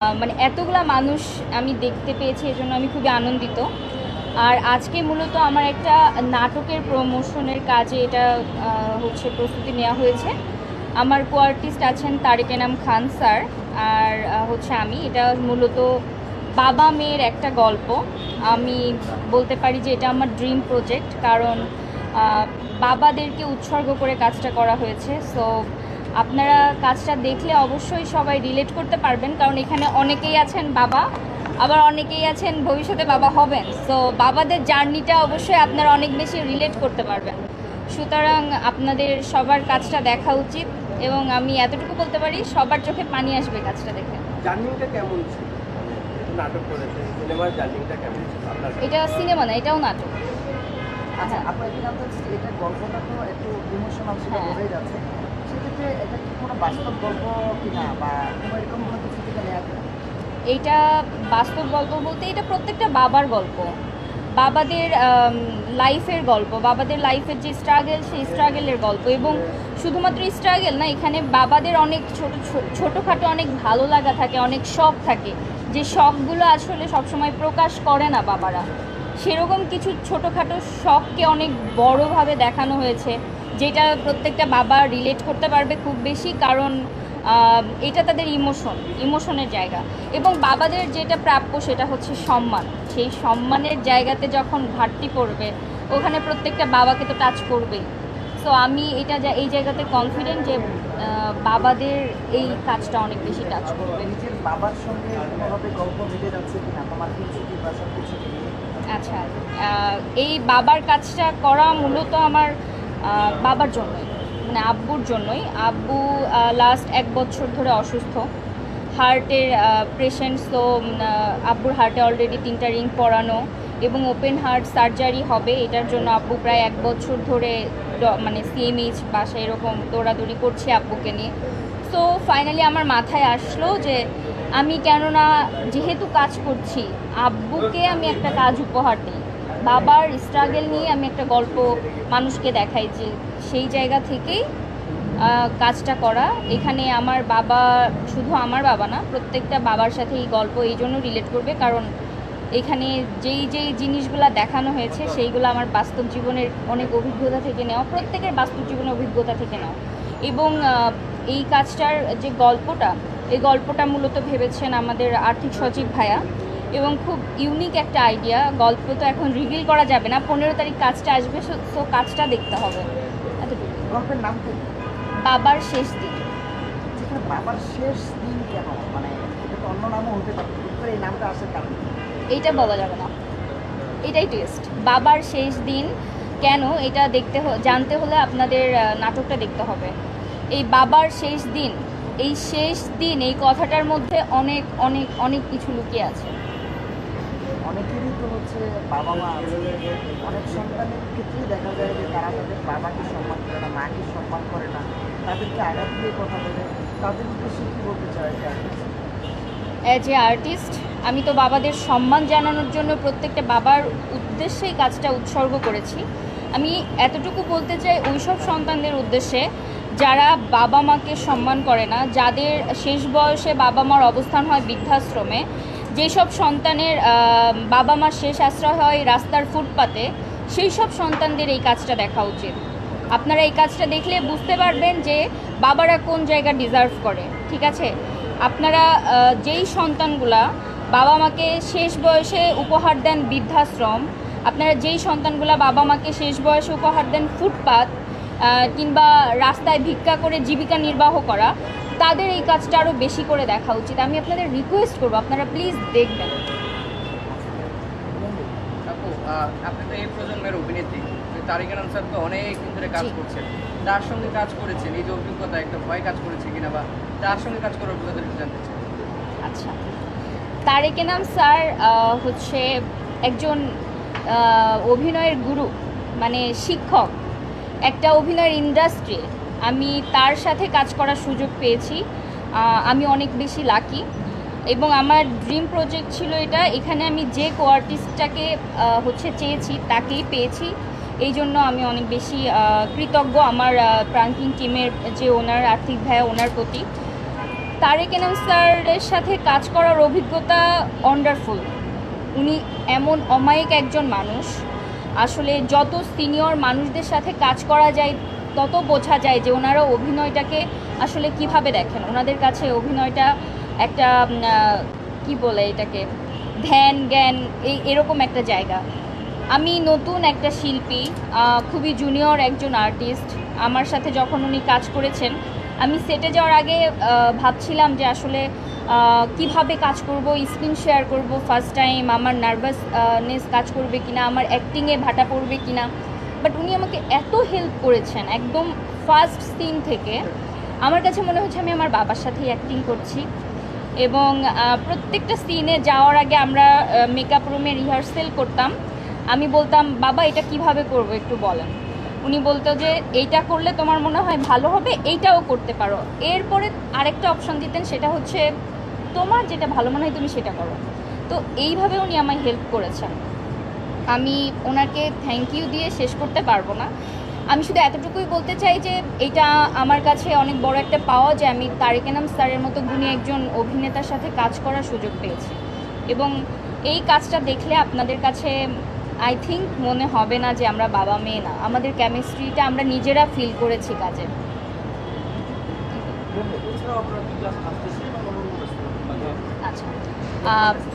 মানে এতগুলা মানুষ আমি দেখতে পেয়েছি, এজন্য আমি খুবই আনন্দিত। আর আজকে মূলত আমার একটা নাটকের প্রমোশনের কাজে এটা হচ্ছে প্রস্তুতি নেওয়া হয়েছে। আমার কো আর্টিস্ট আছেন তারেক এনাম খান স্যার, আর হচ্ছে আমি। এটা মূলত বাবা মেয়ের একটা গল্প। আমি বলতে পারি যে এটা আমার ড্রিম প্রজেক্ট, কারণ বাবাদেরকে উৎসর্গ করে কাজটা করা হয়েছে। সো আপনারা কাজটা দেখলে অবশ্যই সবাই রিলেট করতে পারবেন, কারণ এখানে অনেকেই আছেন বাবা, আবার অনেকেই আছেন ভবিষ্যতে বাবা হবেন। সো বাবাদের জার্নিটা অবশ্যই আপনারা অনেক বেশি রিলেট করতে পারবেন। সুতরাং আপনাদের সবার কাজটা দেখা উচিত, এবং আমি এতটুকু বলতে পারি সবার চোখে পানি আসবে কাজটা দেখে। জার্নিটা কেমন ছিল? নাটক করেছেন, সিনেমার জার্নিটা কেমন ছিল আপনার? এটা সিনেমা না, এটাও নাটক। আচ্ছা, আপনার কি জানতে চাচ্ছি, এটা গল্পটা তো একটু ইমোশনাল সেটা হ্যাঁ। বোঝাই যাচ্ছে। সেক্ষেত্রে এটা কি কোনো বাস্তব গল্প কিনা বা কোনো এরকম কোনো কিছু থেকে নেওয়া কিনা? এইটা বাস্তব গল্প বলতে এটা প্রত্যেকটা বাবার গল্প, বাবাদের লাইফের গল্প, বাবাদের লাইফের যে স্ট্রাগল, সেই স্ট্রাগলের গল্প। এবং শুধুমাত্র স্ট্রাগল না, এখানে বাবাদের অনেক ছোটোখাটো অনেক ভালো লাগা থাকে, অনেক শখ থাকে, যে শখগুলো আসলে সবসময় প্রকাশ করে না বাবারা। সেরকম কিছু ছোটোখাটো শখকে অনেক বড়োভাবে দেখানো হয়েছে, যেটা প্রত্যেকটা বাবা রিলেট করতে পারবে খুব বেশি, কারণ এটা তাদের ইমোশনের জায়গা। এবং বাবাদের যেটা প্রাপ্য সেটা হচ্ছে সম্মান। সেই সম্মানের জায়গাতে যখন ঘাটতি পড়বে, ওখানে প্রত্যেকটা বাবাকে তো টাচ করবেই। সো আমি এই জায়গাতে কনফিডেন্ট যে বাবাদের এই কাজটা অনেক বেশি টাচ করবে। নিজের বাবার সঙ্গে কোনোভাবে গল্প মিলে যাচ্ছে কিনা তোমার কিছু কি বা সব কিছু নিয়ে? আচ্ছা, এই বাবার কাজটা করা মূলত আমার বাবার জন্যই, মানে আব্বুর জন্যই। আব্বু লাস্ট 1 বছর ধরে অসুস্থ, হার্টের পেশেন্ট। তো আব্বুর হার্টে অলরেডি 3টা রিং পরানো, এবং ওপেন হার্ট সার্জারি হবে। এটার জন্য আব্বু প্রায় 1 বছর ধরে মানে সিএমএইচ বাসায় এরকম দৌড়াদৌড়ি করছে আব্বুকে নিয়ে। সো ফাইনালি আমার মাথায় আসলো যে আমি কেননা যেহেতু কাজ করছি, আব্বুকে আমি একটা কাজ উপহার দিই, বাবার স্ট্রাগল নিয়ে আমি একটা গল্প মানুষকে দেখাই, যে সেই জায়গা থেকেই কাজটা করা। এখানে আমার বাবা, শুধু আমার বাবা না, প্রত্যেকটা বাবার সাথে এই গল্প এই জন্য রিলেট করবে, কারণ এখানে যেই জিনিসগুলো দেখানো হয়েছে সেইগুলো আমার বাস্তব জীবনের অনেক অভিজ্ঞতা থেকে নেওয়া, প্রত্যেকের বাস্তব জীবনের অভিজ্ঞতা থেকে নেওয়া। এবং এই কাজটার যে গল্পটা, এই গল্পটা মূলত ভেবেছেন আমাদের আর্থিক সচিব ভাইয়া, এবং খুব ইউনিক একটা আইডিয়া। গল্প তো এখন রিভিল করা যাবে না, 15 তারিখ কাজটা আসবে, সো কাজটা দেখতে হবে। এতটুকু। গল্পের নাম কি? বাবার শেষ দিন। যেখানে বাবার শেষ দিন কেন, মানে এটা তো অন্য নামও হতে পারে, এই নামটা আসার কারণ কি? এইটা বলা যাবে না, এটাই টেস্ট। বাবার শেষ দিন কেন, এটা জানতে হলে আপনাদের নাটকটা দেখতে হবে। এই বাবার শেষ দিন, এই শেষ দিন, এই কথাটার মধ্যে অনেক অনেক অনেক কিছু লুকিয়ে আছে। অনেকেরই তো হচ্ছে বাবা মা আছে, অনেক সন্তানের ক্ষেত্রেই দেখা যায় যে তারা তাদের বাবাকে সম্মান করে না, মাকে সম্মান করে না, তাদেরকে আঘাত দিয়ে কথা বলে। তাদের উদ্দেশ্যে কী বলতে চায় যে অ্যাজ এ আর্টিস্ট, আমি তো বাবাদের সম্মান জানানোর জন্য প্রত্যেকটা বাবার উদ্দেশ্যেই কাজটা উৎসর্গ করেছি। আমি এতটুকু বলতে চাই ওইসব সন্তানদের উদ্দেশ্যে যারা বাবা মাকে সম্মান করে না, যাদের শেষ বয়সে বাবা মার অবস্থান হয় বৃদ্ধাশ্রমে, যেসব সন্তানের বাবা মার শেষ আশ্রয় হয় রাস্তার ফুটপাতে, সেই সব সন্তানদের এই কাজটা দেখা উচিত। আপনারা এই কাজটা দেখলে বুঝতে পারবেন যে বাবারা কোন জায়গা ডিজার্ভ করে। ঠিক আছে, আপনারা যেই সন্তানগুলা বাবা মাকে শেষ বয়সে উপহার দেন বৃদ্ধাশ্রম, আপনারা যেই সন্তানগুলা বাবা মাকে শেষ বয়সে উপহার দেন ফুটপাত, কিংবা রাস্তায় ভিক্ষা করে জীবিকা নির্বাহ করা, তাদের এই কাজটা আরও বেশি করে দেখা উচিত। আমি আপনাদের রিকোয়েস্ট করবো, আপনারা প্লিজ দেখবেন। আপু, আপনি তো এই প্রজন্মের অভিনেত্রী, তারেক এনাম স্যার তো অনেক দিন ধরে কাজ করছেন, তার সঙ্গে কাজ করেছেন, এই যে অভিজ্ঞতা, একটা ভয় কাজ করেছে কিনা, বা তার সঙ্গে কাজ করার অভিজ্ঞতা একটু জানতে চাই। আচ্ছা, তারেক এনাম স্যার হচ্ছে একজন অভিনয়ের গুরু, মানে শিক্ষক, একটা অভিনয়ের ইন্ডাস্ট্রি। আমি তার সাথে কাজ করার সুযোগ পেয়েছি, আমি অনেক বেশি লাকি। এবং আমার ড্রিম প্রজেক্ট ছিল এটা। এখানে আমি যে কো আর্টিস্টটাকে হচ্ছে চেয়েছি তাকেই পেয়েছি, এই জন্য আমি অনেক বেশি কৃতজ্ঞ আমার প্রান্তিক টিমের যে ওনার আর্থিক ভাইয়া, ওনার প্রতি। তারেক এনাম স্যারের সাথে কাজ করার অভিজ্ঞতা ওয়ান্ডারফুল। উনি এমন অমায়িক একজন মানুষ, আসলে যত সিনিয়র মানুষদের সাথে কাজ করা যায় তত বোঝা যায় যে ওনারা অভিনয়টাকে আসলে কিভাবে দেখেন। ওনাদের কাছে অভিনয়টা একটা কি বলে এটাকে, ধ্যান জ্ঞান এরকম একটা জায়গা। আমি নতুন একটা শিল্পী, খুবই জুনিয়র একজন আর্টিস্ট। আমার সাথে যখন উনি কাজ করেছেন, আমি সেটে যাওয়ার আগে ভাবছিলাম যে আসলে কিভাবে কাজ করব, স্ক্রিন শেয়ার করব ফার্স্ট টাইম, আমার নার্ভাসনেস কাজ করবে কিনা, আমার অ্যাক্টিংয়ে ভাটা পড়বে কিনা। বাট উনি আমাকে এত হেল্প করেছেন একদম ফার্স্ট সিন থেকে। আমার কাছে মনে হচ্ছে আমি আমার বাবার সাথেই অ্যাক্টিং করছি। এবং প্রত্যেকটা সিনে যাওয়ার আগে আমরা মেকআপ রুমে রিহার্সেল করতাম। আমি বলতাম, বাবা এটা কিভাবে করব একটু বলেন। উনি বলতো যে এইটা করলে তোমার মনে হয় ভালো হবে, এইটাও করতে পারো। এরপরে আরেকটা অপশন দিতেন, সেটা হচ্ছে তোমার যেটা ভালো মনে হয় তুমি সেটা করো। তো এইভাবে উনি আমায় হেল্প করেছেন। আমি ওনাকে থ্যাংক ইউ দিয়ে শেষ করতে পারবো না। আমি শুধু এতটুকুই বলতে চাই যে এটা আমার কাছে অনেক বড় একটা পাওয়া, যে আমি তারেক এনাম স্যারের মতো গুণী একজন অভিনেতার সাথে কাজ করার সুযোগ পেয়েছি। এবং এই কাজটা দেখলে আপনাদের কাছে আই থিঙ্ক মনে হবে না যে আমরা বাবা মেয়ে না, আমাদের কেমিস্ট্রিটা আমরা নিজেরা ফিল করেছি কাজে। আচ্ছা,